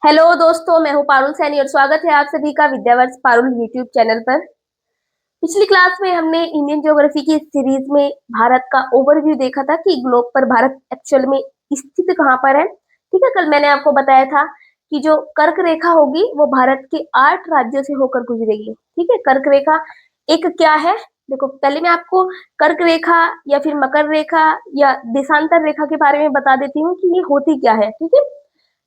Hello दोस्तों, मैं हूं पारुल सैनी और स्वागत है आप सभी का विद्यावर्ष पारुल यूट्यूब चैनल पर। पिछली क्लास में हमने इंडियन ज्योग्राफी की सीरीज में भारत का ओवरव्यू देखा था कि ग्लोब पर भारत एक्चुअल में स्थित कहाँ पर है। ठीक है, कल मैंने आपको बताया था कि जो कर्क रेखा होगी वो भारत के 8 राज्यों से होकर गुजरेगी। ठीक है, कर्क रेखा एक क्या है, देखो पहले मैं आपको कर्क रेखा या फिर मकर रेखा या देशांतर रेखा के बारे में बता देती हूँ कि ये होती क्या है। ठीक है,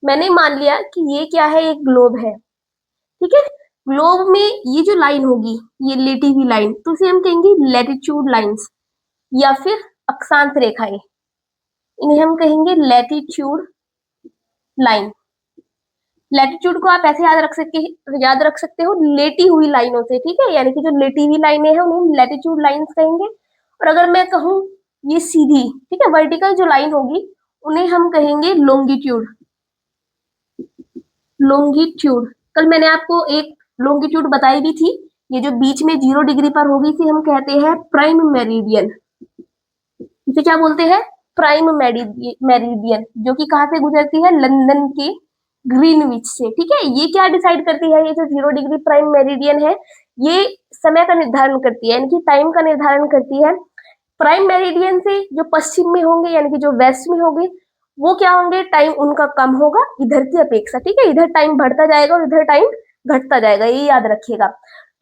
मैंने मान लिया कि ये क्या है, एक ग्लोब है। ठीक है, ग्लोब में ये जो लाइन होगी, ये लेटी हुई लाइन, तो इसे हम कहेंगे लैटिट्यूड लाइंस या फिर अक्षांश रेखाएं। इन्हें हम कहेंगे लैटिट्यूड लाइन। लैटिट्यूड को आप ऐसे याद रख सकते हो लेटी हुई लाइनों से। ठीक है, यानी कि जो लेटी हुई लाइनें हैं उन्हें लैटिट्यूड लाइंस कहेंगे। और अगर मैं कहूँ ये सीधी, ठीक है, वर्टिकल जो लाइन होगी उन्हें हम कहेंगे लोंगिट्यूड। लोंगिट्यूड, कल मैंने आपको एक लोंगिट्यूड बताई भी थी। ये जो बीच में 0 डिग्री पर होगी इसे हम कहते हैं प्राइम मेरिडियन। इसे क्या बोलते हैं? प्राइम मेरिडियन, जो कि कहाँ से गुजरती है? लंदन के ग्रीनविच से। ठीक है, ये क्या डिसाइड करती है? ये जो 0 डिग्री प्राइम मेरिडियन है ये समय का निर्धारण करती है, यानी कि टाइम का निर्धारण करती है। प्राइम मेरिडियन से जो पश्चिम में होंगे यानी कि जो वेस्ट में होंगे वो क्या होंगे, टाइम उनका कम होगा इधर की अपेक्षा। ठीक है, इधर टाइम बढ़ता जाएगा और इधर टाइम घटता जाएगा, ये याद रखिएगा।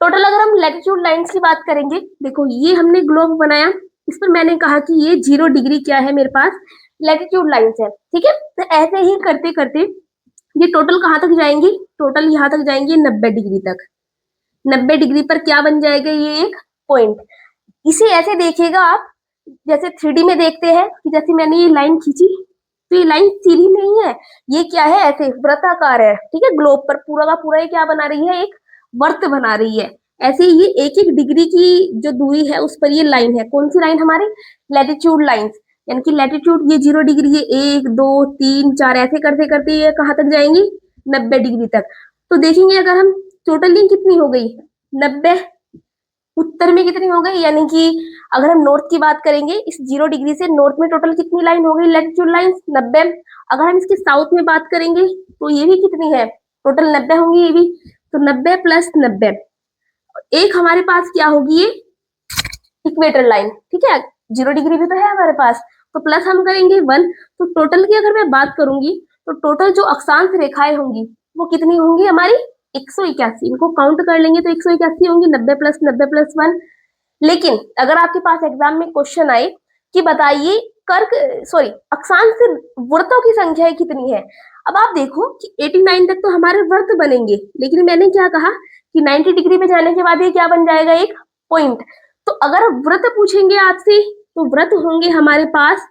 टोटल अगर हम लैटिट्यूड लाइंस की बात करेंगे, देखो ये हमने ग्लोब बनाया, इस पर मैंने कहा कि ये 0 डिग्री क्या है, मेरे पास लैटिट्यूड लाइंस है। ठीक है, तो ऐसे ही करते करते ये टोटल कहाँ तक जाएंगी? टोटल यहाँ तक जाएंगे 90 डिग्री तक। 90 डिग्री पर क्या बन जाएगा? ये एक पॉइंट। इसे ऐसे देखिएगा आप, जैसे 3D में देखते हैं कि जैसे मैंने ये लाइन खींची तो ये लाइन सीधी नहीं है, ये क्या है, ऐसे वृत्ताकार है। ठीक है, ग्लोब पर पूरा का पूरा ये क्या बना रही है? एक वर्त बना रही है। ऐसे ही ये 1-1 डिग्री की जो दूरी है उस पर ये लाइन है। कौन सी लाइन? हमारी लैटिट्यूड लाइंस। यानी कि लैटिट्यूड ये 0 डिग्री, ये 1 2 3 4 ऐसे करते करते ये कहाँ तक जाएंगी? 90 डिग्री तक। तो देखेंगे अगर हम टोटली कितनी हो गई? 90। उत्तर में कितनी हो गई? यानी कि अगर हम नॉर्थ की बात करेंगे, इस 0 डिग्री से नॉर्थ में टोटल कितनी लाइन हो गई लैटिट्यूड लाइंस? 90। अगर हम इसके साउथ में बात करेंगे तो ये भी कितनी है? टोटल 90 होंगी ये भी। तो 90 प्लस 90, एक हमारे पास क्या होगी? ये इक्वेटर लाइन। ठीक है, 0 डिग्री भी तो है हमारे पास, तो प्लस हम करेंगे 1। तो टोटल की अगर मैं बात करूंगी तो टोटल जो अक्षांश रेखाएं होंगी वो कितनी होंगी हमारी? 181। इनको काउंट कर लेंगे तो 181 होंगी। 90 प्लस 90 प्लस 1। लेकिन अगर आपके पास एग्जाम में क्वेश्चन आए कि बताइए कर्क सॉरी अक्षांश वृत्तों की संख्या कितनी है, अब आप देखो कि 89 तक तो हमारे वृत्त बनेंगे, लेकिन मैंने क्या कहा कि 90 डिग्री पे जाने के बाद ये क्या बन जाएगा? एक पॉइंट। तो अगर वृत्त पूछेंगे आपसे तो वृत्त होंगे हमारे पास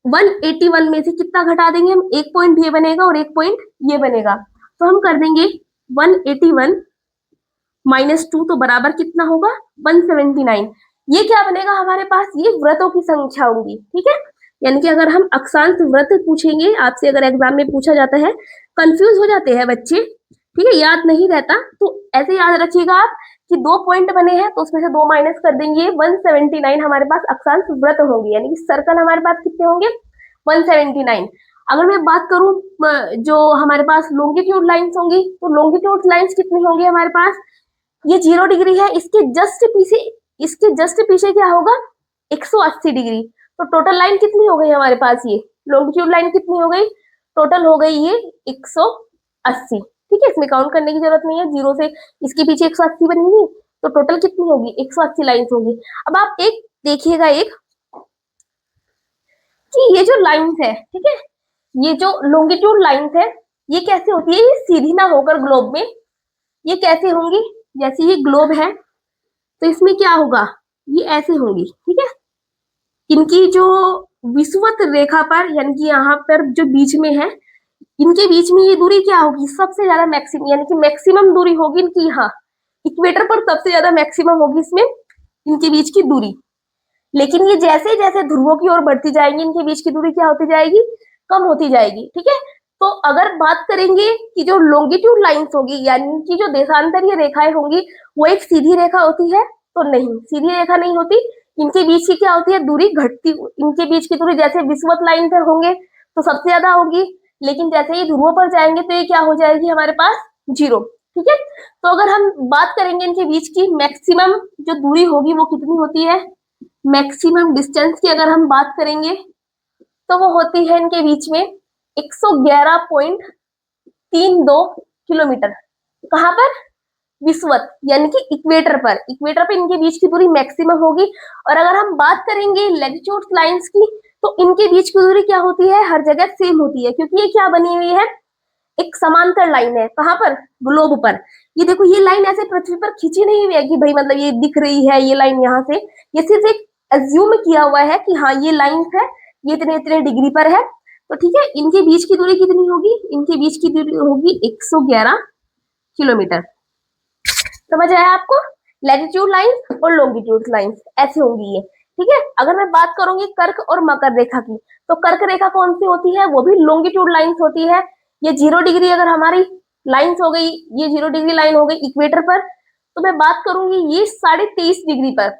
181 में से कितना घटा देंगे हम? एक पॉइंट ये बनेगा और एक पॉइंट ये बनेगा। तो हम कर देंगे 181 -2, तो बराबर कितना होगा? 179। ये क्या बनेगा हमारे पास? ये व्रतों की संख्या होगी। ठीक है, यानी कि अगर हम अक्षांश व्रत पूछेंगे आपसे, अगर एग्जाम में पूछा जाता है, कंफ्यूज हो जाते हैं बच्चे, ठीक है, याद नहीं रहता, तो ऐसे याद रखिएगा आप कि 2 पॉइंट बने हैं तो उसमें से 2 माइनस कर देंगे। 179 हमारे पास अक्षांश व्रत होंगे, यानी कि सर्कल हमारे पास कितने होंगे? 179। अगर मैं बात करूं जो हमारे पास लॉन्गिट्यूड लाइंस होंगी, तो लॉन्गिट्यूड लाइंस कितनी होंगी हमारे पास? ये 0 डिग्री है, इसके जस्ट पीछे क्या होगा? 180 डिग्री। तो टोटल लाइन कितनी हो गई हमारे पास? ये लॉन्गिट्यूड लाइन कितनी हो गई? टोटल हो गई ये 180। ठीक है, इसमें काउंट करने की जरूरत नहीं है, 0 से इसके पीछे 180 बनेगी, तो टोटल कितनी होगी? 180 लाइन होगी। अब आप एक देखिएगा एक कि ये जो लाइंस है, ठीक है, ये जो लॉन्गिट्यूड लाइंस है ये कैसे होती है? ये सीधी ना होकर ग्लोब में ये कैसे होंगी? जैसे ये ग्लोब है तो इसमें क्या होगा? ये ऐसे होंगी। ठीक है, इनकी जो विषुवत रेखा पर, यानी कि यहाँ पर जो बीच में है, इनके बीच में ये दूरी क्या होगी? सबसे ज्यादा मैक्सिमम, यानी कि मैक्सिमम दूरी होगी इनकी यहाँ। इक्वेटर पर सबसे ज्यादा मैक्सिमम होगी इसमें इनके बीच की दूरी। लेकिन ये जैसे जैसे ध्रुवों की ओर बढ़ती जाएंगी इनके बीच की दूरी क्या होती जाएगी? कम होती जाएगी। ठीक है, तो अगर बात करेंगे कि जो लॉन्गिट्यूड लाइंस होगी, यानी कि जो देशांतरीय रेखाएं होंगी, वो एक सीधी रेखा होती है? तो नहीं, सीधी रेखा नहीं होती। इनके बीच की क्या होती है? दूरी घटती। इनके बीच की दूरी जैसे विषुवत लाइन पर होंगे तो सबसे ज्यादा होगी, लेकिन जैसे ही ध्रुवों पर जाएंगे तो ये क्या हो जाएगी हमारे पास 0। ठीक है, तो अगर हम बात करेंगे इनके बीच की मैक्सिमम जो दूरी होगी वो कितनी होती है, मैक्सिमम डिस्टेंस की अगर हम बात करेंगे तो वो होती है इनके बीच में 111.32 किलोमीटर। कहां पर, विषुवत यानी कि इक्वेटर पर, इक्वेटर पर इनके बीच की दूरी मैक्सिमम होगी। और अगर हम बात करेंगे लैटिट्यूड लाइंस की तो इनके बीच की दूरी क्या होती है, हर जगह सेम होती है, क्योंकि ये क्या बनी हुई है, एक समांतर लाइन है। कहां पर, ग्लोब पर। ये देखो ये लाइन ऐसे पृथ्वी पर खींची नहीं हुई है कि भाई मतलब ये दिख रही है ये लाइन यहाँ से, ये सिर्फ एक एज्यूम किया हुआ है कि हाँ ये लाइन है, ये इतने इतने डिग्री पर है। तो ठीक है, इनके बीच की दूरी कितनी होगी, इनके बीच की दूरी होगी 111 किलोमीटर। समझ आया आपको, लैटिट्यूड लाइंस और लॉन्गिट्यूड लाइंस ऐसे होंगी ये। ठीक है, अगर मैं बात करूंगी कर्क और मकर रेखा की, तो कर्क रेखा कौन सी होती है, वो भी लॉन्गिट्यूड लाइंस होती है। ये 0 डिग्री अगर हमारी लाइंस हो गई, ये 0 डिग्री लाइन हो गई इक्वेटर पर, तो मैं बात करूंगी ये 23.5 डिग्री पर।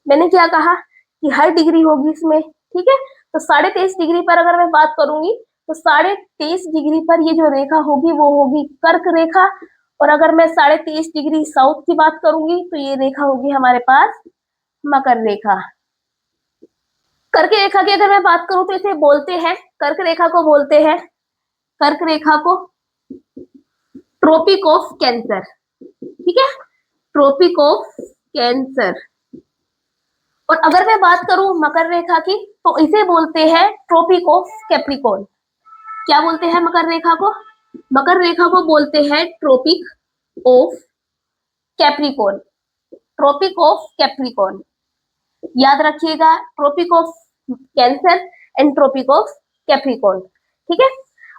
मैंने क्या कहा कि हर डिग्री होगी इसमें। ठीक है, तो 23.5 डिग्री पर अगर मैं बात करूंगी तो 23.5 डिग्री पर ये जो रेखा होगी वो होगी कर्क रेखा। और अगर मैं 23.5 डिग्री साउथ की बात करूंगी तो ये रेखा होगी हमारे पास मकर रेखा। कर्क रेखा की अगर मैं बात करूं तो इसे बोलते हैं, कर्क रेखा को बोलते हैं, कर्क रेखा को ट्रॉपिक ऑफ कैंसर। ठीक है, ट्रॉपिक ऑफ कैंसर। और अगर मैं बात करूं मकर रेखा की तो इसे बोलते हैं ट्रॉपिक ऑफ कैप्रिकॉर्न। क्या बोलते हैं मकर रेखा को, मकर रेखा को बोलते हैं tropic of Capricorn, tropic of Capricorn. याद रखिएगा, tropic of cancer and tropic of Capricorn. ठीक है,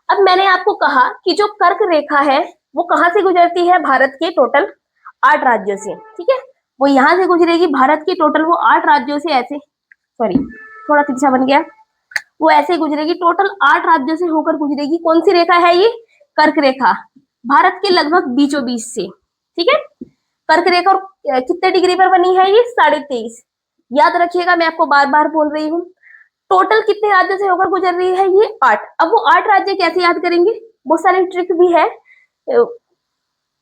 अब मैंने आपको कहा कि जो कर्क रेखा है वो कहां से गुजरती है, भारत के टोटल 8 राज्यों से। ठीक है, वो यहां से गुजरेगी, भारत के टोटल वो 8 राज्यों से ऐसे, सॉरी थोड़ा तिरछा बन गया, वो ऐसे गुजरेगी, टोटल 8 राज्यों से होकर गुजरेगी। कौन सी रेखा है ये, कर्क रेखा, भारत के लगभग बीचों बीच से। ठीक है, कर्क रेखा और कितने डिग्री पर बनी है ये, 23.5। याद रखिएगा, मैं आपको बार बार बोल रही हूँ, टोटल कितने राज्यों से होकर गुजर रही है ये 8। अब वो 8 राज्य कैसे याद करेंगे, बहुत सारे ट्रिक भी है,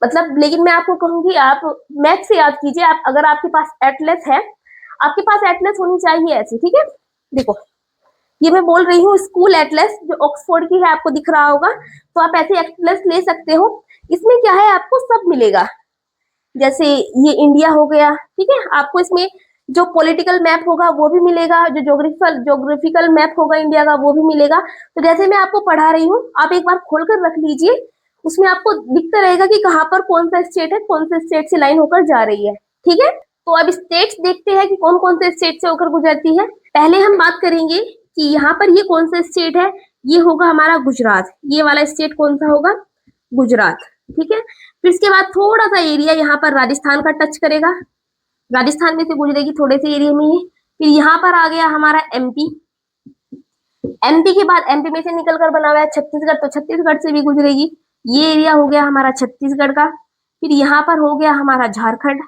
मतलब लेकिन मैं आपको कहूंगी आप मैथ से याद कीजिए। आप अगर आपके पास एटलस है, आपके पास एटलस होनी चाहिए ऐसी। ठीक है, देखो ये मैं बोल रही हूँ स्कूल एटलस जो ऑक्सफोर्ड की है, आपको दिख रहा होगा, तो आप ऐसे एटलस ले सकते हो। इसमें क्या है, आपको सब मिलेगा, जैसे ये इंडिया हो गया। ठीक है, आपको इसमें जो पॉलिटिकल मैप होगा वो भी मिलेगा, जो जोग्राफिकल मैप होगा इंडिया का वो भी मिलेगा। तो जैसे मैं आपको पढ़ा रही हूँ, आप एक बार खोलकर रख लीजिए, उसमें आपको दिखता रहेगा कि कहाँ पर कौन सा स्टेट है, कौन से स्टेट से लाइन होकर जा रही है। ठीक है, तो अब स्टेट्स देखते हैं कि कौन कौन से स्टेट से होकर गुजरती है। पहले हम बात करेंगे कि यहाँ पर ये कौन सा स्टेट है, ये होगा हमारा गुजरात। ये वाला स्टेट कौन सा होगा, गुजरात। ठीक है, फिर इसके बाद थोड़ा सा एरिया यहाँ पर राजस्थान का टच करेगा, राजस्थान में से गुजरेगी थोड़े से एरिया में ही। फिर यहाँ पर आ गया हमारा एमपी, एमपी के बाद एमपी में से निकलकर बना हुआ है छत्तीसगढ़, तो छत्तीसगढ़ से भी गुजरेगी। ये एरिया हो गया हमारा छत्तीसगढ़ का। फिर यहाँ पर हो गया हमारा झारखंड,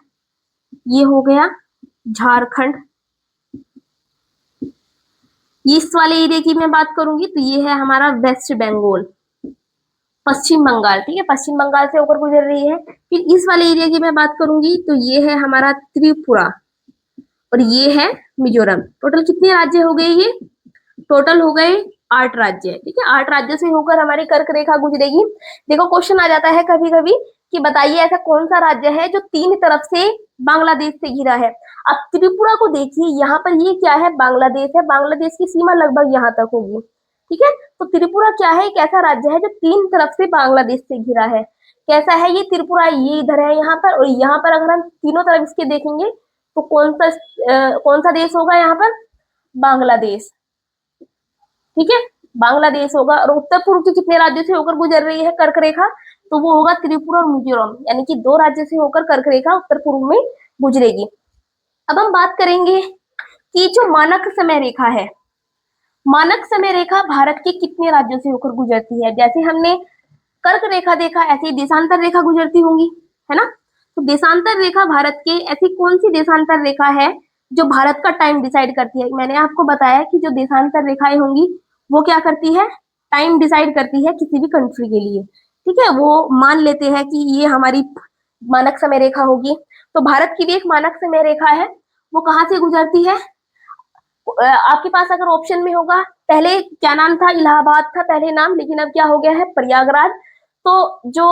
ये हो गया झारखंड। इस वाले एरिया की मैं बात करूंगी तो ये है हमारा वेस्ट बंगाल, पश्चिम बंगाल। ठीक है, पश्चिम बंगाल से होकर गुजर रही है। फिर इस वाले एरिया की मैं बात करूंगी तो ये है हमारा त्रिपुरा और ये है मिजोरम। टोटल कितने राज्य हो गए, ये टोटल हो गए 8 राज्य। ठीक है, 8 राज्यों से होकर हमारी कर्क रेखा गुजरेगी। देखो क्वेश्चन आ जाता है कभी कभी कि बताइए ऐसा कौन सा राज्य है जो 3 तरफ से बांग्लादेश से घिरा है। अब त्रिपुरा को देखिए, यहाँ पर ये क्या है, बांग्लादेश है, बांग्लादेश की सीमा लगभग यहाँ तक होगी। ठीक है, तो त्रिपुरा क्या है, एक ऐसा राज्य है जो 3 तरफ से बांग्लादेश से घिरा है। कैसा है ये त्रिपुरा, ये इधर है यहाँ पर, और यहाँ पर अगर हम तीनों तरफ इसके देखेंगे तो कौन सा देश होगा यहाँ पर, बांग्लादेश। ठीक है, बांग्लादेश होगा। और उत्तर पूर्व के कितने राज्यों से होकर गुजर रही है कर्क रेखा, तो वो होगा त्रिपुरा और मिजोरम, यानी कि 2 राज्यों से होकर कर्क रेखा उत्तर पूर्व में गुजरेगी। अब हम बात करेंगे कि जो मानक समय रेखा है, मानक समय रेखा भारत के कितने राज्यों से होकर गुजरती है। जैसे हमने कर्क रेखा देखा, ऐसे ही देशांतर रेखा गुजरती होंगी, है ना। तो देशांतर रेखा भारत के, ऐसी कौन सी देशांतर रेखा है जो भारत का टाइम डिसाइड करती है। मैंने आपको बताया कि जो देशांतर रेखाएं होंगी वो क्या करती है, टाइम डिसाइड करती है किसी भी कंट्री के लिए। ठीक है, वो मान लेते हैं कि ये हमारी मानक समय रेखा होगी। तो भारत की भी एक मानक समय रेखा है, वो कहाँ से गुजरती है? आपके पास अगर ऑप्शन में होगा, पहले क्या नाम था? इलाहाबाद था पहले नाम, लेकिन अब क्या हो गया है? प्रयागराज। तो जो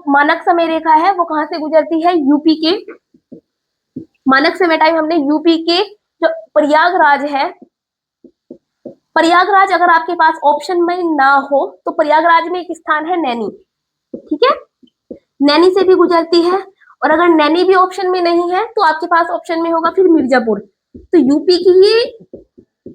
मानक समय रेखा है वो कहाँ से गुजरती है? यूपी के मानक समय टाइम हमने यूपी के जो प्रयागराज है, प्रयागराज अगर आपके पास ऑप्शन में ना हो तो प्रयागराज में एक स्थान है नैनी। ठीक है, नैनी से भी गुजरती है। और अगर नैनी भी ऑप्शन में नहीं है तो आपके पास ऑप्शन में होगा फिर मिर्जापुर। तो यूपी की ये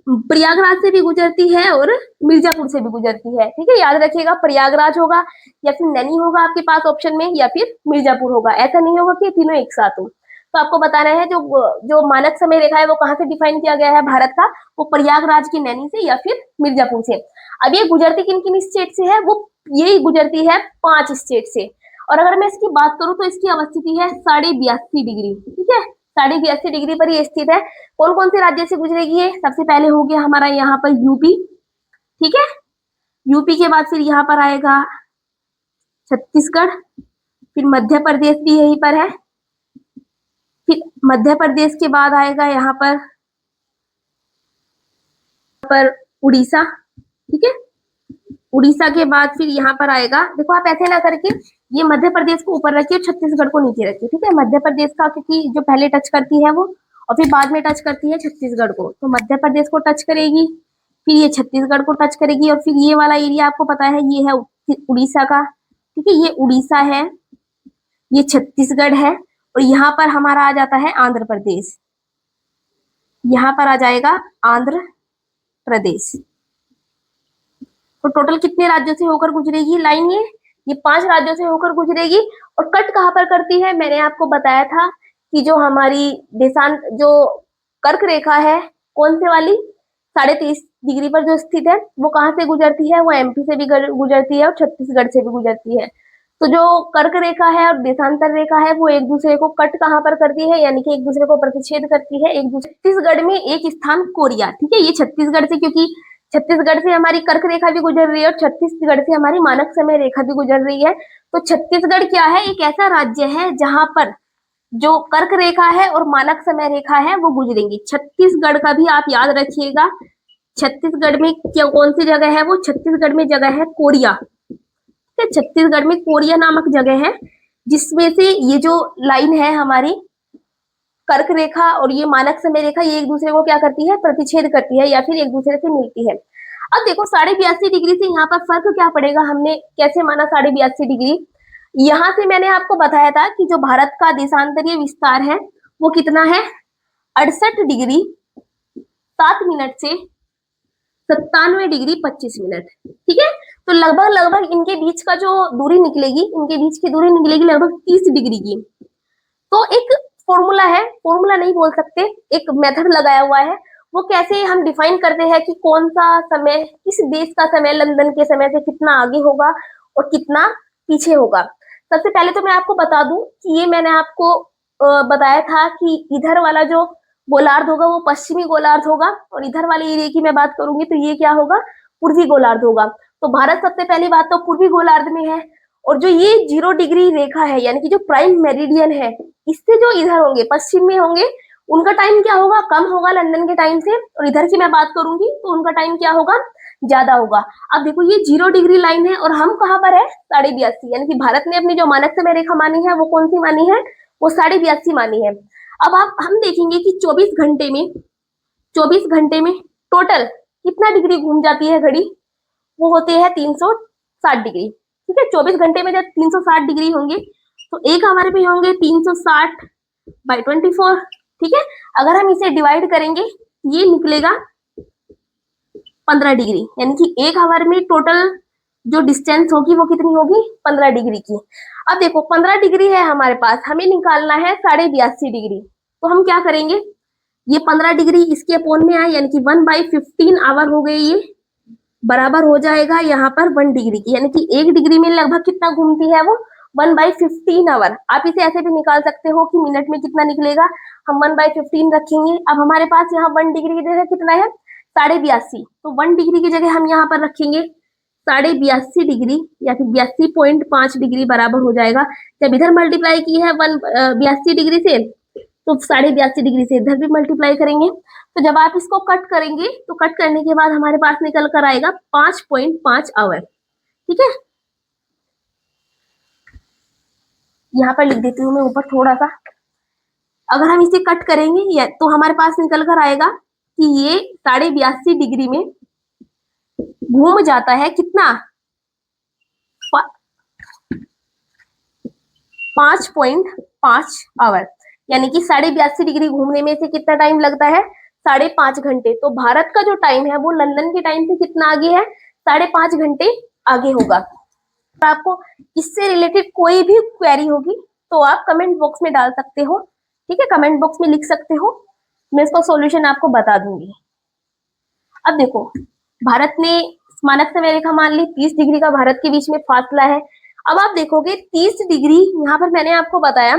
प्रयागराज से भी गुजरती है और मिर्जापुर से भी गुजरती है। ठीक है, याद रखिएगा, प्रयागराज होगा या फिर नैनी होगा आपके पास ऑप्शन में, या फिर मिर्जापुर होगा। ऐसा नहीं होगा कि तीनों एक साथ हो। तो आपको बताना है जो जो मानक समय रेखा है वो कहाँ से डिफाइन किया गया है भारत का? वो प्रयागराज की नैनी से या फिर मिर्जापुर से। अब ये गुजरती किन किन स्टेट से है? वो यही गुजरती है 5 स्टेट से। और अगर मैं इसकी बात करूं तो इसकी अवस्थिति है 82.5 डिग्री। ठीक है, 82.5 डिग्री पर ये स्थित है। कौन कौन से राज्य से गुजरेगी ये? सबसे पहले हो गया हमारा यहाँ पर यूपी। ठीक है, यूपी के बाद फिर यहाँ पर आएगा छत्तीसगढ़, फिर मध्य प्रदेश भी यहीं पर है, फिर मध्य प्रदेश के बाद आएगा यहाँ पर उड़ीसा। ठीक है, उड़ीसा के बाद फिर यहाँ पर आएगा, देखो आप ऐसे ना करके ये मध्य प्रदेश को ऊपर रखिए, छत्तीसगढ़ को नीचे रखिए। ठीक है, मध्य प्रदेश का क्योंकि जो पहले टच करती है वो, और फिर बाद में टच करती है छत्तीसगढ़ को, तो मध्य प्रदेश को टच करेगी, फिर ये छत्तीसगढ़ को टच करेगी, और फिर ये वाला एरिया आपको पता है ये है उड़ीसा का। ठीक है, ये उड़ीसा है, ये छत्तीसगढ़ है, और यहाँ पर हमारा आ जाता है आंध्र प्रदेश। यहाँ पर आ जाएगा आंध्र प्रदेश। तो टोटल कितने राज्यों से होकर गुजरेगी लाइन? ये 5 राज्यों से होकर गुजरेगी। और कट कहाँ पर करती है? मैंने आपको बताया था कि जो हमारी देशांत जो कर्क रेखा है, कौन से वाली? 23.5 डिग्री पर जो स्थित है, वो कहाँ से गुजरती है? वो एमपी से भी गुजरती है और छत्तीसगढ़ से भी गुजरती है। तो जो कर्क रेखा है और देशांतर रेखा है वो एक दूसरे को कट कहाँ पर करती है, यानी कि एक दूसरे को प्रतिच्छेद करती है। एक दूसरे छत्तीसगढ़ में एक स्थान कोरिया। ठीक है, ये छत्तीसगढ़ से, क्योंकि छत्तीसगढ़ से हमारी कर्क रेखा भी गुजर रही है और छत्तीसगढ़ से हमारी मानक समय रेखा भी गुजर रही है। तो छत्तीसगढ़ क्या है? एक ऐसा राज्य है जहां पर जो कर्क रेखा है और मानक समय रेखा है वो गुजरेंगी। छत्तीसगढ़ का भी आप याद रखिएगा, छत्तीसगढ़ में क्या कौन सी जगह है? वो छत्तीसगढ़ में जगह है कोरिया। छत्तीसगढ़ में कोरिया नामक जगह है, जिसमें से ये जो लाइन है हमारी कर्क रेखा और ये मानक समय रेखा, ये एक दूसरे को क्या करती है? प्रतिच्छेद करती है या फिर एक दूसरे से मिलती है। अब देखो 82.5 डिग्री से यहाँ पर फर्क क्या पड़ेगा? हमने कैसे माना 82.5 डिग्री? यहाँ से मैंने आपको बताया था कि जो भारत का देशांतरीय विस्तार है वो कितना है? 68 डिग्री 7 मिनट से 97 डिग्री 25 मिनट। ठीक है, तो लगभग लगभग इनके बीच का जो दूरी निकलेगी, इनके बीच की दूरी निकलेगी लगभग 30 डिग्री की। तो एक फॉर्मूला है, फॉर्मूला नहीं बोल सकते, एक मेथड लगाया हुआ है। वो कैसे हम डिफाइन करते हैं कि कौन सा समय, किस देश का समय लंदन के समय से कितना आगे होगा और कितना पीछे होगा। सबसे पहले तो मैं आपको बता दूं कि ये मैंने आपको बताया था कि इधर वाला जो गोलार्ध होगा वो पश्चिमी गोलार्ध होगा, और इधर वाले एरिया की मैं बात करूंगी तो ये क्या होगा? पूर्वी गोलार्ध होगा। तो भारत सबसे पहली बात तो पूर्वी गोलार्ध में है। और जो ये 0 डिग्री रेखा है, यानी कि जो प्राइम मेरिडियन है, इससे जो इधर होंगे पश्चिम में होंगे, उनका टाइम क्या होगा? कम होगा लंदन के टाइम से। और इधर की मैं बात करूंगी तो उनका टाइम क्या होगा? ज्यादा होगा। अब देखो ये 0 डिग्री लाइन है और हम कहाँ पर है? 82.5, यानी कि भारत ने अपनी जो मानक समय रेखा मानी है वो कौन सी मानी है? वो 82.5 मानी है। अब आप हम देखेंगे कि 24 घंटे में टोटल कितना डिग्री घूम जाती है घड़ी? वो होते हैं 360 डिग्री। ठीक है, 24 घंटे में जब 360 डिग्री होंगे तो एक हमारे पे होंगे 360 बाई 24। ठीक है, अगर हम इसे डिवाइड करेंगे ये निकलेगा 15 डिग्री, यानी कि एक आवर में टोटल जो डिस्टेंस होगी वो कितनी होगी? 15 डिग्री की। अब देखो 15 डिग्री है हमारे पास, हमें निकालना है 82.5 डिग्री। तो हम क्या करेंगे? ये 15 डिग्री इसके अपोन में आए, यानी कि 1/15 आवर हो गई, ये बराबर हो जाएगा यहाँ पर 1 डिग्री की, यानी कि 1 डिग्री में लगभग कितना घूमती है वो? 1/15 आवर। आप इसे ऐसे भी निकाल सकते हो कि मिनट में कितना निकलेगा, हम 1/15 रखेंगे। अब हमारे पास यहाँ 1 डिग्री की जगह कितना है? 82.5। तो 1 डिग्री की जगह हम यहाँ पर रखेंगे 82.5 डिग्री या फिर 82.5 डिग्री बराबर हो जाएगा। जब इधर मल्टीप्लाई की है 82 डिग्री से, तो 82.5 डिग्री से इधर भी मल्टीप्लाई करेंगे। तो जब आप इसको कट करेंगे तो कट करने के बाद हमारे पास निकल कर आएगा 5.5 आवर। ठीक है, यहाँ पर लिख देती हूँ मैं ऊपर थोड़ा सा। अगर हम इसे कट करेंगे तो हमारे पास निकल कर आएगा कि ये 82.5 डिग्री में घूम जाता है कितना, 5.5 आवर। यानी कि 82.5 डिग्री घूमने में से कितना टाइम लगता है, 5.5 घंटे। तो भारत का जो टाइम है वो लंदन के टाइम से कितना आगे है, 5.5 घंटे आगे होगा। तो आपको इससे रिलेटेड कोई भी क्वेरी होगी तो आप कमेंट बॉक्स में डाल सकते हो। ठीक है, कमेंट बॉक्स में लिख सकते हो, मैं इसका सॉल्यूशन आपको बता दूंगी। अब देखो, भारत ने मानक समय रेखा मान ली, 30 डिग्री का भारत के बीच में फासला है। अब आप देखोगे 30 डिग्री, यहाँ पर मैंने आपको बताया,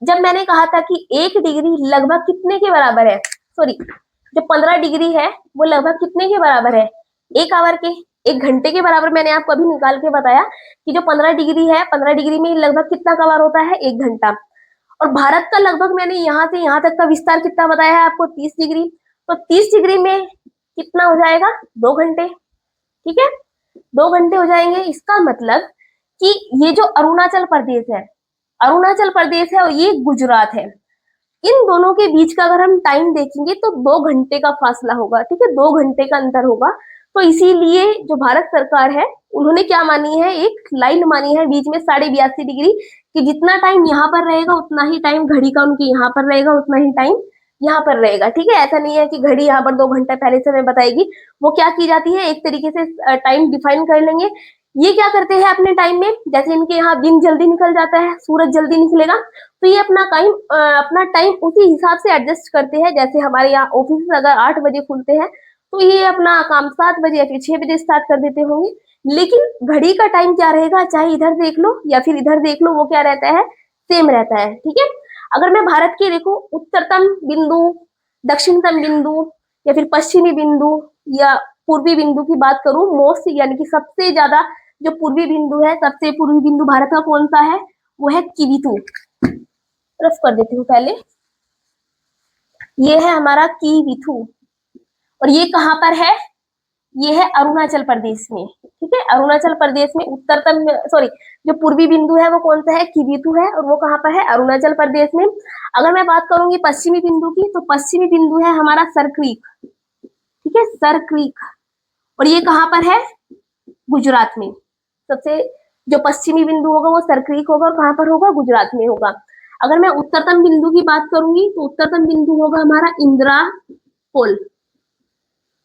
जब मैंने कहा था कि 1 डिग्री लगभग कितने के बराबर है, सॉरी जो 15 डिग्री है वो लगभग कितने के बराबर है, 1 आवर के, 1 घंटे के बराबर। मैंने आपको अभी निकाल के बताया कि जो 15 डिग्री है, 15 डिग्री में लगभग कितना कवर होता है, 1 घंटा। और भारत का लगभग मैंने यहाँ से यहाँ तक का विस्तार कितना बताया है आपको, 30 डिग्री। तो 30 डिग्री में कितना हो जाएगा, 2 घंटे। ठीक है, 2 घंटे हो जाएंगे। इसका मतलब कि ये जो अरुणाचल प्रदेश है, अरुणाचल प्रदेश है और ये गुजरात है, इन दोनों के बीच का अगर हम टाइम देखेंगे तो 2 घंटे का फासला होगा। ठीक है, 2 घंटे का अंतर होगा। तो इसीलिए जो भारत सरकार है उन्होंने क्या मानी है, एक लाइन मानी है बीच में 82.5 डिग्री, कि जितना टाइम यहाँ पर रहेगा उतना ही टाइम घड़ी का उनकी यहाँ पर रहेगा, उतना ही टाइम यहाँ पर रहेगा। ठीक है, ऐसा नहीं है कि घड़ी यहाँ पर 2 घंटा पहले से हमें बताएगी। वो क्या की जाती है, एक तरीके से टाइम डिफाइन कर लेंगे। ये क्या करते हैं अपने टाइम में, जैसे इनके यहाँ दिन जल्दी निकल जाता है, सूरज जल्दी निकलेगा, तो ये अपना टाइम उसी हिसाब से एडजस्ट करते हैं। जैसे हमारे यहाँ ऑफिस अगर 8 बजे खुलते हैं तो ये अपना काम 7 बजे या फिर 6 बजे स्टार्ट कर देते होंगे। लेकिन घड़ी का टाइम क्या रहेगा, चाहे इधर देख लो या फिर इधर देख लो, वो क्या रहता है, सेम रहता है। ठीक है, अगर मैं भारत के देखो उत्तरतम बिंदु, दक्षिणतम बिंदु या फिर पश्चिमी बिंदु या पूर्वी बिंदु की बात करूं, मोस्ट यानी कि सबसे ज्यादा जो पूर्वी बिंदु है, सबसे पूर्वी बिंदु भारत का कौन सा है, वो है किविथू। रफ कर देती हूँ पहले, ये है हमारा किविथू। और ये कहाँ पर है, ये है अरुणाचल प्रदेश में। ठीक है, अरुणाचल प्रदेश में उत्तरतम, सॉरी जो पूर्वी बिंदु है वो कौन सा है, किविथू है, और वो कहाँ पर है, अरुणाचल प्रदेश में। अगर मैं बात करूंगी पश्चिमी बिंदु की, तो पश्चिमी बिंदु है हमारा सर क्रीक। ठीक है, सर क्रीक, और ये कहाँ पर है, गुजरात में। सबसे जो पश्चिमी बिंदु होगा वो सर क्रीक होगा, और कहाँ पर होगा, गुजरात में होगा। अगर मैं उत्तरतम बिंदु की बात करूंगी तो उत्तरतम बिंदु होगा हमारा इंदिरा कोल।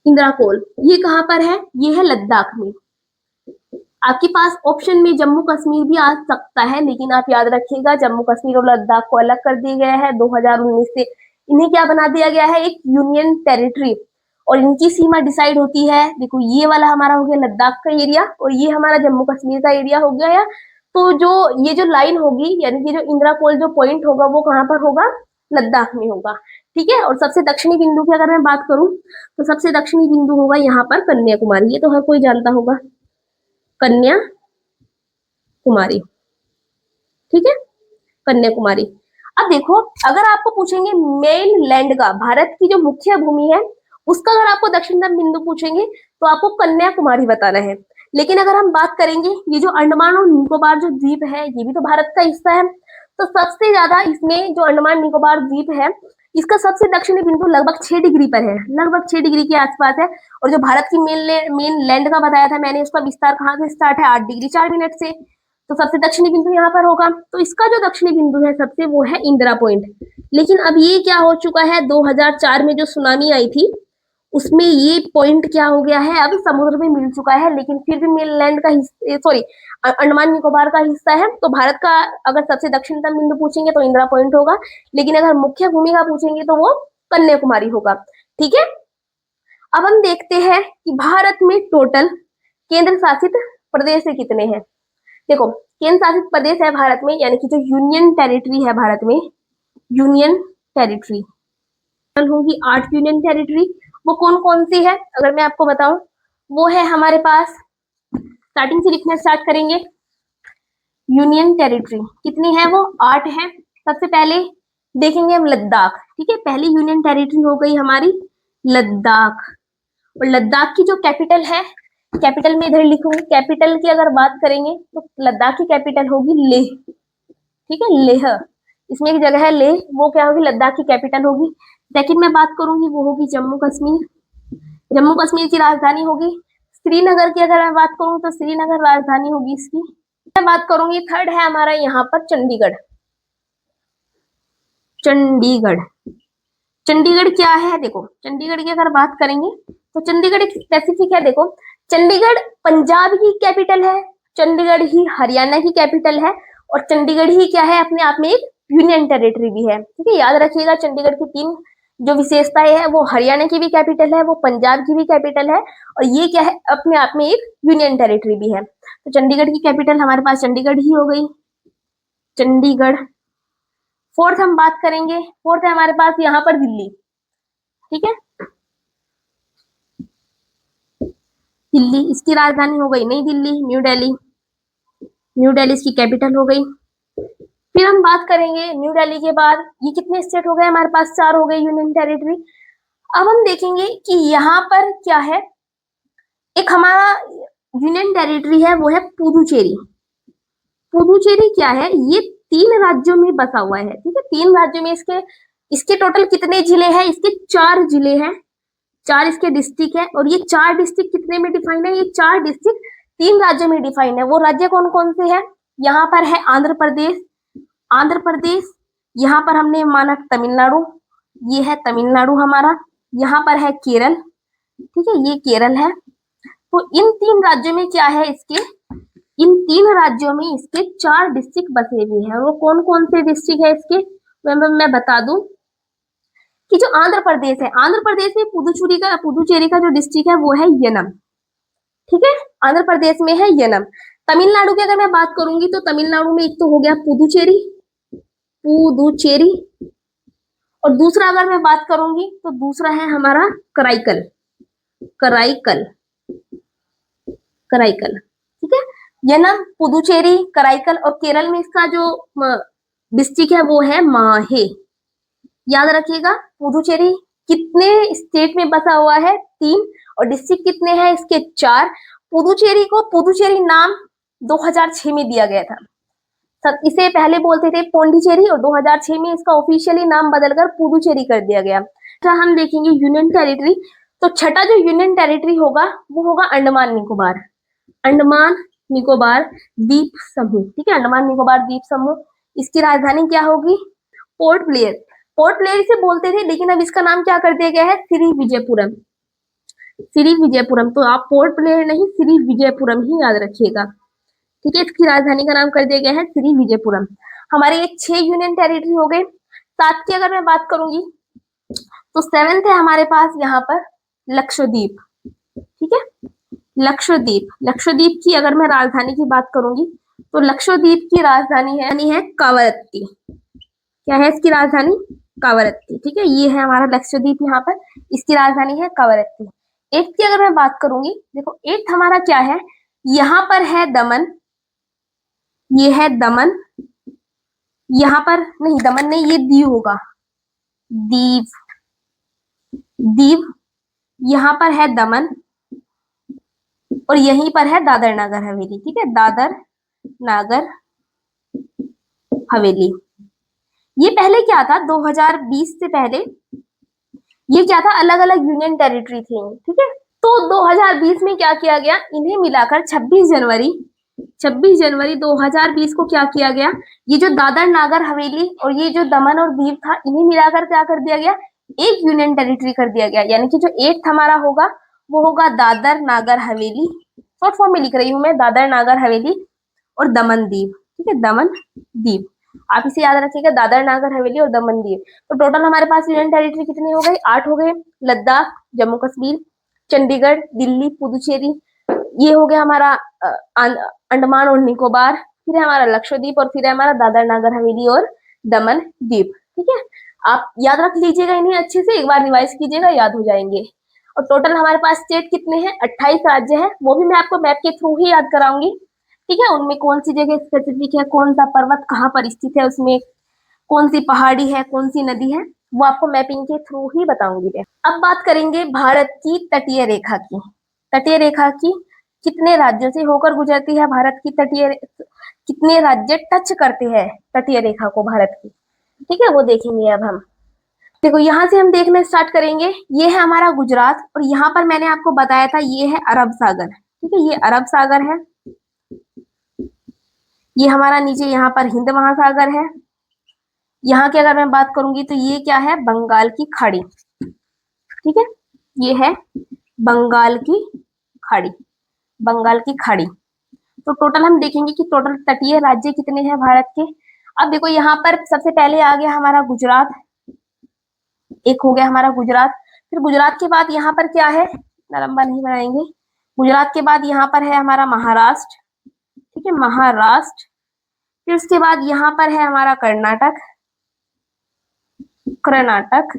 इंदिरा कोल ये कहाँ पर है, ये है लद्दाख में। आपके पास ऑप्शन में जम्मू कश्मीर भी आ सकता है, लेकिन आप याद रखिएगा जम्मू कश्मीर और लद्दाख को अलग कर दिया गया है 2019 से। इन्हें क्या बना दिया गया है, एक यूनियन टेरिटरी, और इनकी सीमा डिसाइड होती है। देखो ये वाला हमारा हो गया लद्दाख का एरिया, और ये हमारा जम्मू कश्मीर का एरिया हो गया है। तो ये जो लाइन होगी, यानी कि जो इंदिरा कोल जो पॉइंट होगा वो कहाँ पर होगा, लद्दाख में होगा। ठीक है, और सबसे दक्षिणी बिंदु की अगर मैं बात करूं तो सबसे दक्षिणी बिंदु होगा यहाँ पर कन्याकुमारी। ये तो हर कोई जानता होगा, कन्याकुमारी। ठीक है, कन्याकुमारी। अब देखो, अगर आपको पूछेंगे मेन लैंड का, भारत की जो मुख्य भूमि है उसका अगर आपको दक्षिणतम बिंदु पूछेंगे तो आपको कन्याकुमारी बताना है। लेकिन अगर हम बात करेंगे ये जो अंडमान और निकोबार जो द्वीप है, ये भी तो भारत का हिस्सा है। तो सबसे ज्यादा इसमें जो अंडमान निकोबार द्वीप है, इसका सबसे दक्षिणी बिंदु लगभग 6 डिग्री पर है, लगभग 6 डिग्री के आसपास है। और जो भारत की मेन लैंड का बताया था मैंने, उसका विस्तार कहाँ से स्टार्ट है, 8 डिग्री 4 मिनट से। तो सबसे दक्षिणी बिंदु यहाँ पर होगा। तो इसका जो दक्षिणी बिंदु है सबसे, वो है इंदिरा पॉइंट। लेकिन अब ये क्या हो चुका है, 2004 में जो सुनामी आई थी उसमें ये पॉइंट क्या हो गया है, अब समुद्र में मिल चुका है। लेकिन फिर भी मेनलैंड का हिस्सा, सॉरी अंडमान निकोबार का हिस्सा है। तो भारत का अगर सबसे दक्षिणतम बिंदु पूछेंगे तो इंदिरा पॉइंट होगा, लेकिन अगर मुख्य भूमि का पूछेंगे तो वो कन्याकुमारी होगा। ठीक है, अब हम देखते हैं कि भारत में टोटल केंद्र शासित प्रदेश कितने हैं। देखो, केंद्र शासित प्रदेश है भारत में, यानी कि जो यूनियन टेरिटरी है भारत में, यूनियन टेरिटरी होगी 8 यूनियन टेरिटरी। वो कौन कौन सी है अगर मैं आपको बताऊं, वो है हमारे पास स्टार्टिंग से लिखना स्टार्ट करेंगे। यूनियन टेरिटरी कितनी है, वो 8 है। सबसे पहले देखेंगे हम लद्दाख, ठीक है। पहली यूनियन टेरिटरी हो गई हमारी लद्दाख। और लद्दाख की जो कैपिटल है, कैपिटल में इधर लिखूंगी, कैपिटल की अगर बात करेंगे तो लद्दाख की कैपिटल होगी लेह, ठीक है, लेह। इसमें एक जगह है लेह, वो क्या होगी, लद्दाख की कैपिटल होगी। सेकंड में बात करूंगी वो होगी जम्मू कश्मीर, जम्मू कश्मीर की राजधानी होगी श्रीनगर की। अगर मैं बात करूं तो श्रीनगर राजधानी होगी इसकी। मैं बात करूंगी थर्ड है हमारा यहाँ पर चंडीगढ़। चंडीगढ़, चंडीगढ़ क्या है, देखो चंडीगढ़ की अगर बात करेंगे तो चंडीगढ़ एक स्पेसिफिक है। देखो चंडीगढ़ पंजाब की कैपिटल है, चंडीगढ़ ही हरियाणा की कैपिटल है, और चंडीगढ़ ही क्या है, अपने आप में एक यूनियन टेरिटरी भी है, ठीक है। याद रखिएगा चंडीगढ़ की 3 जो विशेषताएं है, वो हरियाणा की भी कैपिटल है, वो पंजाब की भी कैपिटल है, और ये क्या है, अपने आप में एक यूनियन टेरिटरी भी है। तो चंडीगढ़ की कैपिटल हमारे पास चंडीगढ़ ही हो गई, चंडीगढ़। फोर्थ हम बात करेंगे, फोर्थ है हमारे पास यहाँ पर दिल्ली, ठीक है। दिल्ली, इसकी राजधानी हो गई नई दिल्ली, न्यू दिल्ली, न्यू दिल्ली इसकी कैपिटल हो गई। फिर हम बात करेंगे न्यू दिल्ली के बाद ये कितने स्टेट हो गए हमारे पास, 4 हो गए यूनियन टेरिटरी। अब हम देखेंगे कि यहाँ पर क्या है, एक हमारा यूनियन टेरिटरी है, वो है पुदुचेरी। पुदुचेरी क्या है, ये 3 राज्यों में बसा हुआ है, ठीक है। 3 राज्यों में इसके इसके टोटल कितने जिले हैं, इसके 4 जिले हैं, 4 इसके डिस्ट्रिक्ट है। और ये 4 डिस्ट्रिक्ट कितने में डिफाइन है, ये 4 डिस्ट्रिक्ट 3 राज्यों में डिफाइन है। वो राज्य कौन कौन से हैं, यहाँ पर है आंध्र प्रदेश, आंध्र प्रदेश, यहाँ पर हमने माना तमिलनाडु, ये है तमिलनाडु हमारा, यहाँ पर है केरल, ठीक है, ये केरल है। तो इन 3 राज्यों में क्या है, इसके इन 3 राज्यों में इसके 4 डिस्ट्रिक्ट बसे हुए हैं। वो कौन कौन से डिस्ट्रिक्ट है इसके, मैं बता दूं कि जो आंध्र प्रदेश है, आंध्र प्रदेश में पुदुचेरी का जो डिस्ट्रिक्ट है वो है यनम, ठीक है, आंध्र प्रदेश में है यनम। तमिलनाडु की अगर मैं बात करूंगी तो तमिलनाडु में एक तो हो गया पुदुचेरी, पुदुचेरी, और दूसरा अगर मैं बात करूंगी तो दूसरा है हमारा कराईकल, कराईकल, कराईकल, ठीक है। यनम, पुदुचेरी, कराईकल, और केरल में इसका जो डिस्ट्रिक्ट है वो है माहे। याद रखिएगा पुदुचेरी कितने स्टेट में बसा हुआ है, 3, और डिस्ट्रिक्ट कितने हैं इसके, 4। पुदुचेरी को पुदुचेरी नाम 2006 में दिया गया था, इसे पहले बोलते थे पौंडीचेरी, और 2006 में इसका ऑफिशियली नाम बदलकर पुदुचेरी कर दिया गया। तो हम देखेंगे यूनियन टेरिटरी, तो छठा जो यूनियन टेरिटरी होगा वो होगा अंडमान निकोबार, अंडमान निकोबार द्वीप समूह, ठीक है, अंडमान निकोबार द्वीप समूह। इसकी राजधानी क्या होगी, पोर्ट ब्लेयर, पोर्ट ब्लेयर इसे बोलते थे, लेकिन अब इसका नाम क्या कर दिया गया है, श्री विजयपुरम, श्री विजयपुरम। तो आप पोर्ट ब्लेयर नहीं, श्री विजयपुरम ही याद रखिएगा, ठीक है। इसकी राजधानी का नाम कर दिया गया है श्री विजयपुरम। हमारे ये 6 यूनियन टेरिटरी हो गए। 7 की अगर मैं बात करूंगी तो 7th है हमारे पास यहाँ पर लक्षद्वीप, ठीक है, लक्षद्वीप। लक्षद्वीप की अगर मैं राजधानी की बात करूंगी तो लक्षद्वीप की राजधानी है कावरत्ती। क्या है इसकी राजधानी, कावरत्ती, ठीक है, ये है हमारा लक्षद्वीप, यहाँ पर इसकी राजधानी है कावरत्ती। 8 की अगर मैं बात करूंगी, देखो 8 हमारा क्या है, यहाँ पर है दमन, ये है दमन, यहाँ पर नहीं, दमन नहीं, ये दीव होगा, दीव, दीव, यहाँ पर है दमन, और यहीं पर है दादर नागर हवेली, ठीक है, दादर नागर हवेली। ये पहले क्या था, 2020 से पहले ये क्या था, अलग अलग यूनियन टेरिटरी थी, ठीक है। तो 2020 में क्या किया गया, इन्हें मिलाकर 26 जनवरी 2020 को क्या किया गया, ये जो दादर नागर हवेली और ये जो दमन और दीव था, इन्हें मिलाकर क्या कर दिया गया, एक यूनियन टेरिटरी कर दिया गया। यानी कि जो 8th हमारा होगा वो होगा दादर नागर हवेली, शॉर्ट फॉर्म में लिख रही हूं मैं, दादर नागर हवेली और दमन दीव, ठीक है, दमन दीव, आप इसे याद रखिएगा, दादर नागर हवेली और दमन दीव। तो टोटल हमारे पास यूनियन टेरिटरी कितने हो गए, 8 हो गए। लद्दाख, जम्मू कश्मीर, चंडीगढ़, दिल्ली, पुदुचेरी, ये हो गया हमारा अंडमान और निकोबार, फिर है हमारा लक्षद्वीप, और फिर है हमारा दादर नागर हवेली और दमन द्वीप, ठीक है। आप याद रख लीजिएगा इन्हें अच्छे से, एक बार रिवाइज कीजिएगा, याद हो जाएंगे। और टोटल हमारे पास स्टेट कितने हैं, 28 राज्य है, वो भी मैं आपको मैप के थ्रू ही याद कराऊंगी। ठीक है, उनमें कौन सी जगह स्पेसिफिक है, कौन सा पर्वत कहाँ पर स्थित है, उसमें कौन सी पहाड़ी है, कौन सी नदी है, वो आपको मैपिंग के थ्रू ही बताऊंगी मैं। अब बात करेंगे भारत की तटीय रेखा की। तटीय रेखा की कितने राज्यों से होकर गुजरती है, भारत की तटीय कितने राज्य टच करते हैं तटीय रेखा को भारत की, ठीक है, वो देखेंगे अब हम। देखो यहाँ से हम देखना स्टार्ट करेंगे, ये है हमारा गुजरात, और यहाँ पर मैंने आपको बताया था ये है अरब सागर। ठीक है, ये अरब सागर है, ये हमारा नीचे यहाँ पर हिंद महासागर है। यहाँ की अगर मैं बात करूंगी तो ये क्या है, बंगाल की खाड़ी। ठीक है, ये है बंगाल की खाड़ी, बंगाल की खाड़ी। तो टोटल हम देखेंगे कि टोटल तटीय राज्य कितने हैं भारत के। अब देखो यहाँ पर सबसे पहले आ गया हमारा गुजरात, एक हो गया हमारा गुजरात। फिर गुजरात के बाद यहाँ पर क्या है, इतना लंबा नहीं बनाएंगे। गुजरात के बाद यहाँ पर है हमारा महाराष्ट्र। ठीक है, महाराष्ट्र। फिर उसके बाद यहाँ पर है हमारा कर्नाटक, कर्नाटक।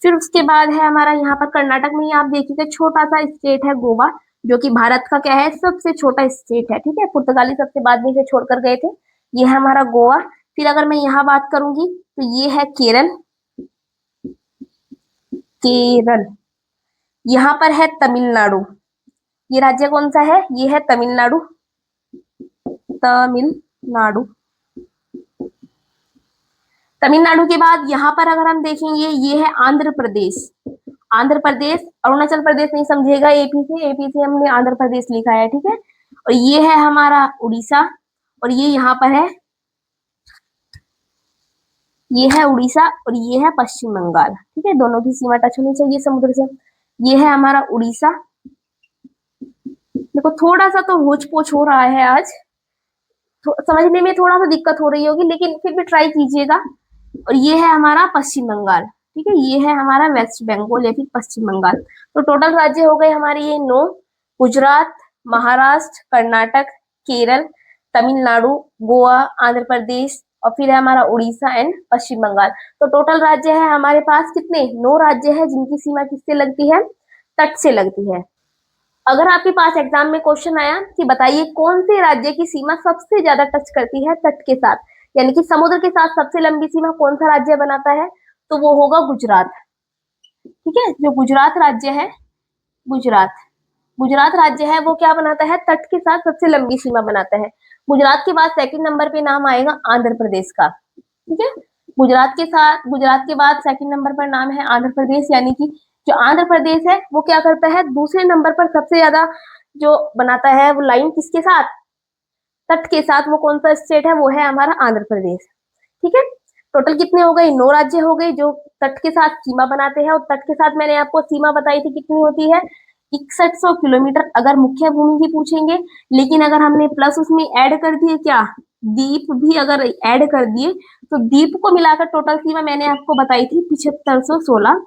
फिर उसके बाद है हमारा यहाँ पर कर्नाटक में ही आप देखिएगा छोटा सा स्टेट है गोवा, जो कि भारत का क्या है, सबसे छोटा स्टेट है। ठीक है, पुर्तगाली सबसे बाद में इसे छोड़कर गए थे। ये है हमारा गोवा। फिर अगर मैं यहाँ बात करूंगी तो ये है केरल, केरल। यहाँ पर है तमिलनाडु, ये राज्य कौन सा है, ये है तमिलनाडु, तमिलनाडु। तमिलनाडु के बाद यहाँ पर अगर हम देखेंगे ये है आंध्र प्रदेश, आंध्र प्रदेश। अरुणाचल प्रदेश नहीं समझेगा, एपी से, एपी से हमने आंध्र प्रदेश लिखा है। ठीक है, और ये है हमारा उड़ीसा, और ये यहाँ पर है, ये है उड़ीसा, और ये है पश्चिम बंगाल। ठीक है, दोनों की सीमा टच होनी चाहिए समुद्र से। ये है हमारा उड़ीसा। देखो थोड़ा सा तो होच पोच हो रहा है आज, समझने में थोड़ा सा दिक्कत हो रही होगी, लेकिन फिर भी ट्राई कीजिएगा। और ये है हमारा पश्चिम बंगाल। ठीक है, ये है हमारा वेस्ट बंगाल या फिर पश्चिम बंगाल। तो टोटल राज्य हो गए हमारे ये 9, गुजरात, महाराष्ट्र, कर्नाटक, केरल, तमिलनाडु, गोवा, आंध्र प्रदेश, और फिर है हमारा उड़ीसा एंड पश्चिम बंगाल। तो टोटल राज्य है हमारे पास कितने, 9 राज्य है जिनकी सीमा किससे लगती है, तट से लगती है। अगर आपके पास एग्जाम में क्वेश्चन आया कि बताइए कौन से राज्य की सीमा सबसे ज्यादा टच करती है तट के साथ, यानी कि समुद्र के साथ सबसे लंबी सीमा कौन सा राज्य बनाता है, तो वो होगा गुजरात। ठीक है, जो गुजरात राज्य है, गुजरात, गुजरात राज्य है वो क्या बनाता है, तट के साथ सबसे लंबी सीमा बनाता है। गुजरात के बाद सेकंड नंबर पे नाम आएगा आंध्र प्रदेश का। ठीक है, गुजरात के साथ, गुजरात के बाद सेकंड नंबर पर नाम है आंध्र प्रदेश, यानी कि जो आंध्र प्रदेश है वो क्या करता है, दूसरे नंबर पर सबसे ज्यादा जो बनाता है वो लाइन किसके साथ, तट के साथ। वो कौन सा स्टेट है, वो है हमारा आंध्र प्रदेश। ठीक है, टोटल कितने हो गए, 9 राज्य हो गए जो तट के साथ सीमा बनाते हैं। और तट के साथ मैंने आपको सीमा बताई थी कितनी होती है, 6100 किलोमीटर अगर मुख्य भूमि की पूछेंगे। लेकिन अगर हमने प्लस उसमें ऐड कर दिए क्या, द्वीप भी अगर ऐड कर दिए, तो द्वीप को मिलाकर टोटल सीमा मैंने आपको बताई थी 7516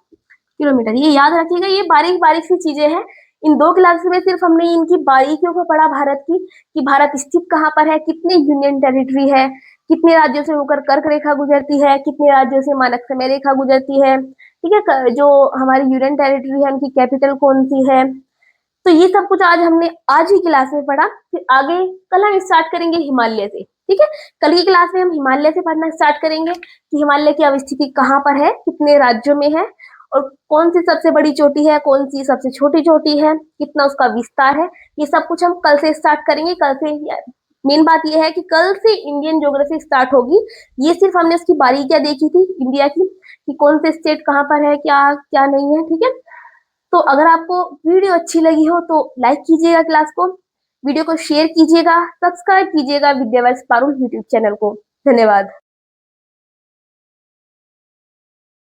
किलोमीटर। ये याद रखिएगा, ये बारीक बारीक सी चीजें हैं। इन 2 क्लास में सिर्फ हमने इनकी बारीकियों को पढ़ा भारत की, कि भारत स्थित कहाँ पर है, कितने यूनियन टेरिटरी है, कितने राज्यों से होकर कर्क रेखा गुजरती है, कितने राज्यों से मानक समय रेखा गुजरती है। ठीक है, जो हमारी यूनियन टेरिटरी है उनकी कैपिटल कौन सी है। तो ये सब कुछ आज हमने आज ही क्लास में पढ़ा। फिर आगे कल हम स्टार्ट करेंगे हिमालय से। ठीक है, कल की क्लास में हम हिमालय से पढ़ना स्टार्ट करेंगे कि हिमालय की अवस्थिति कहाँ पर है, कितने राज्यों में है, और कौन सी सबसे बड़ी चोटी है, कौन सी सबसे छोटी चोटी है, कितना उसका विस्तार है। ये सब कुछ हम कल से स्टार्ट करेंगे। कल से मेन बात यह है कि कल से इंडियन ज्योग्राफी स्टार्ट होगी। ये सिर्फ हमने उसकी बारीकियां देखी थी इंडिया की, कि कौन से स्टेट कहाँ पर है, क्या क्या नहीं है। ठीक है, तो अगर आपको वीडियो अच्छी लगी हो तो लाइक कीजिएगा क्लास को, वीडियो को शेयर कीजिएगा, सब्सक्राइब कीजिएगा विद्यावर्ष पारुल यूट्यूब चैनल को। धन्यवाद।